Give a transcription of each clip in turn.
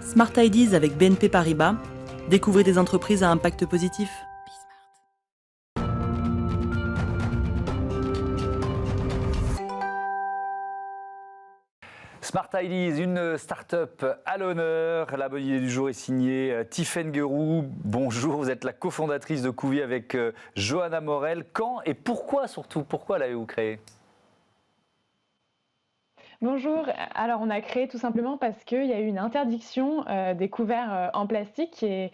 Smart Ideas avec BNP Paribas. Découvrez des entreprises à impact positif. Smart Ideas, une start-up à l'honneur. La bonne idée du jour est signée Tiffaine Guéroux. Bonjour, vous êtes la cofondatrice de Couvee avec Johanna Morel. Quand et pourquoi surtout, pourquoi l'avez-vous créée ? Bonjour, alors on a créé tout simplement parce qu'il y a eu une interdiction des couverts en plastique qui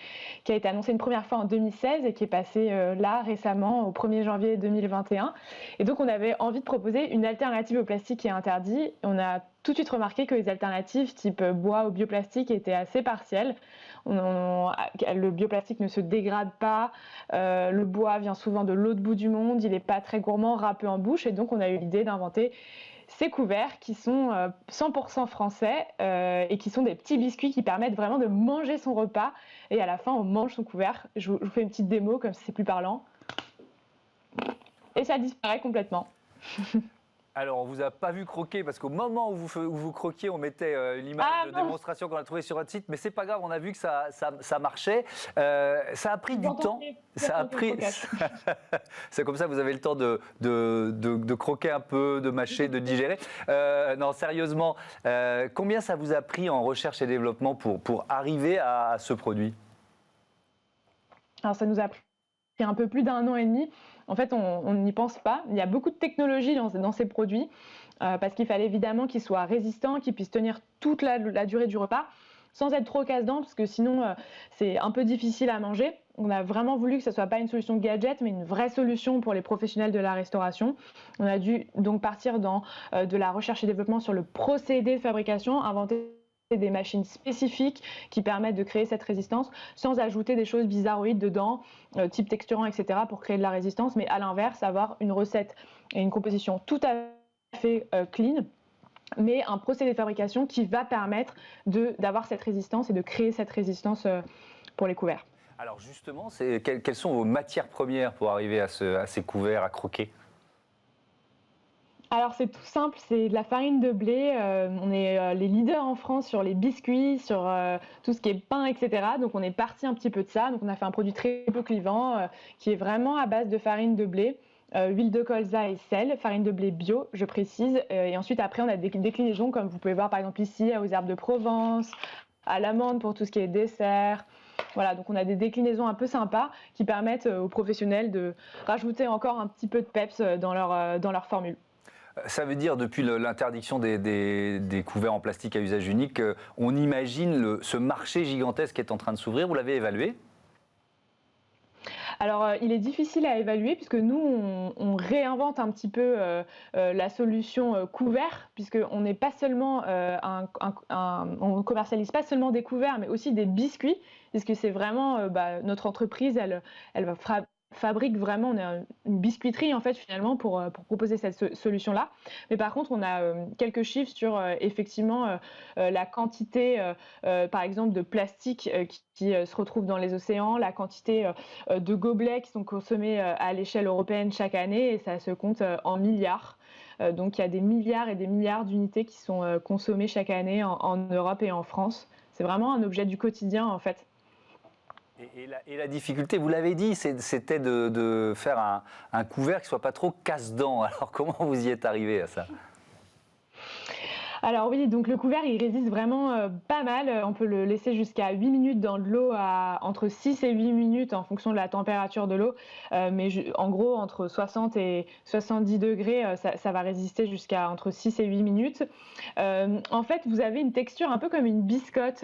a été annoncée une première fois en 2016 et qui est passée là récemment au 1er janvier 2021. Et donc on avait envie de proposer une alternative au plastique qui est interdit. On a tout de suite remarqué que les alternatives type bois ou bioplastique étaient assez partielles. Le bioplastique ne se dégrade pas, le bois vient souvent de l'autre bout du monde, il n'est pas très gourmand, râpeux en bouche, et donc on a eu l'idée d'inventer ces couverts qui sont 100% français et qui sont des petits biscuits qui permettent vraiment de manger son repas et à la fin on mange son couvert. Je vous fais une petite démo comme si c'est plus parlant. Et ça disparaît complètement. Alors, on ne vous a pas vu croquer parce qu'au moment où vous croquiez, on mettait une image de démonstration qu'on a trouvée sur votre site. Mais c'est pas grave, on a vu que ça marchait. Ça a pris du temps. C'est comme ça, vous avez le temps de croquer un peu, de mâcher, de digérer. Non, sérieusement, combien ça vous a pris en recherche et développement pour arriver à ce produit ? Alors, ça nous a pris un peu plus d'1 an et demi. En fait, on n'y pense pas. Il y a beaucoup de technologie dans ces produits parce qu'il fallait évidemment qu'ils soient résistants, qu'ils puissent tenir toute la durée du repas sans être trop casse-dents parce que sinon c'est un peu difficile à manger. On a vraiment voulu que ce ne soit pas une solution gadget mais une vraie solution pour les professionnels de la restauration. On a dû donc partir dans de la recherche et développement sur le procédé de fabrication, inventer des machines spécifiques qui permettent de créer cette résistance sans ajouter des choses bizarroïdes dedans, type texturant, etc. pour créer de la résistance, mais à l'inverse, avoir une recette et une composition tout à fait clean, mais un procédé de fabrication qui va permettre d'avoir cette résistance et de créer cette résistance pour les couverts. Alors justement, quelles sont vos matières premières pour arriver à ces couverts à croquer ? Alors c'est tout simple, c'est de la farine de blé. On est les leaders en France sur les biscuits, sur tout ce qui est pain, etc. Donc on est parti un petit peu de ça. Donc on a fait un produit très peu clivant qui est vraiment à base de farine de blé, huile de colza et sel, farine de blé bio, je précise. Et ensuite après on a des déclinaisons comme vous pouvez voir par exemple ici aux herbes de Provence, à l'amande pour tout ce qui est dessert. Voilà, donc on a des déclinaisons un peu sympas qui permettent aux professionnels de rajouter encore un petit peu de peps dans leur formule. Ça veut dire, depuis l'interdiction des couverts en plastique à usage unique, on imagine ce marché gigantesque qui est en train de s'ouvrir. Vous l'avez évalué ? Alors, il est difficile à évaluer puisque nous, on réinvente un petit peu la solution couvert, puisqu'on n'est pas seulement on commercialise pas seulement des couverts, mais aussi des biscuits, puisque c'est vraiment notre entreprise, elle va fabrique vraiment, on est une biscuiterie en fait finalement pour proposer cette solution-là. Mais par contre, on a quelques chiffres sur effectivement la quantité par exemple de plastique qui se retrouve dans les océans, la quantité de gobelets qui sont consommés à l'échelle européenne chaque année et ça se compte en milliards. Donc il y a des milliards et des milliards d'unités qui sont consommées chaque année en Europe et en France. C'est vraiment un objet du quotidien en fait. Et la difficulté, vous l'avez dit, c'était de faire un couvert qui ne soit pas trop casse-dents. Alors comment vous y êtes arrivé à ça ? Alors oui, donc le couvert, il résiste vraiment pas mal. On peut le laisser jusqu'à 8 minutes dans de l'eau, entre 6 et 8 minutes en fonction de la température de l'eau. Mais en gros, entre 60 et 70 degrés, ça va résister jusqu'à entre 6 et 8 minutes. En fait, vous avez une texture un peu comme une biscotte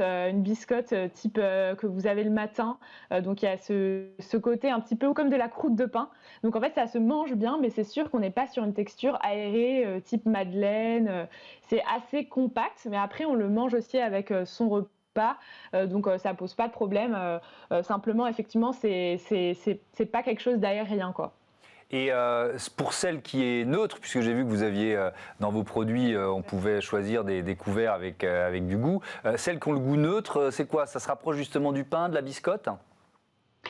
type que vous avez le matin. Donc il y a ce côté un petit peu comme de la croûte de pain. Donc en fait, ça se mange bien, mais c'est sûr qu'on n'est pas sur une texture aérée type madeleine. C'est assez compact, mais après on le mange aussi avec son repas, donc ça pose pas de problème. Simplement, effectivement, c'est pas quelque chose d'aérien, quoi. Et pour celle qui est neutre, puisque j'ai vu que vous aviez dans vos produits, on pouvait choisir des couverts avec du goût. Celles qui ont le goût neutre, c'est quoi ? Ça se rapproche justement du pain, de la biscotte ?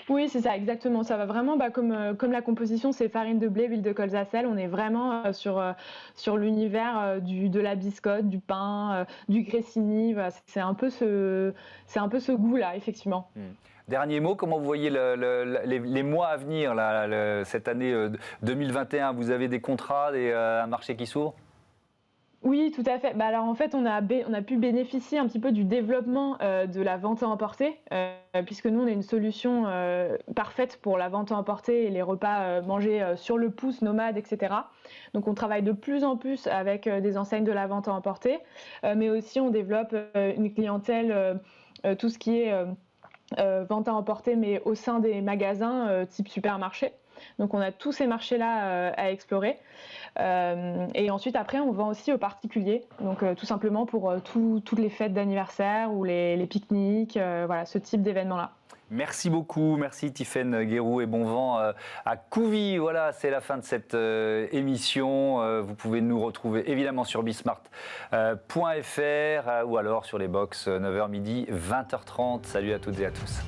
Oui, c'est ça, exactement. Ça va vraiment, comme la composition, c'est farine de blé, huile de colza, sel. On est vraiment sur l'univers de la biscotte, du pain, du grissini. Voilà, c'est un peu ce goût-là, effectivement. Dernier mot, comment vous voyez les mois à venir, là, cette année 2021? Vous avez des contrats, un marché qui s'ouvre? Oui, tout à fait. Alors en fait, on a pu bénéficier un petit peu du développement de la vente à emporter, puisque nous, on est une solution parfaite pour la vente à emporter et les repas mangés sur le pouce, nomade, etc. Donc on travaille de plus en plus avec des enseignes de la vente à emporter, mais aussi on développe une clientèle, tout ce qui est vente à emporter, mais au sein des magasins type supermarché. Donc on a tous ces marchés-là à explorer. Et ensuite, après, on vend aussi aux particuliers, donc tout simplement pour toutes les fêtes d'anniversaire ou les pique-niques, voilà, ce type d'événements-là. Merci beaucoup, merci Tiffaine Guéroux et bon vent à Couvy. Voilà, c'est la fin de cette émission. Vous pouvez nous retrouver évidemment sur bismart.fr ou alors sur les box 9h midi, 20h30. Salut à toutes et à tous.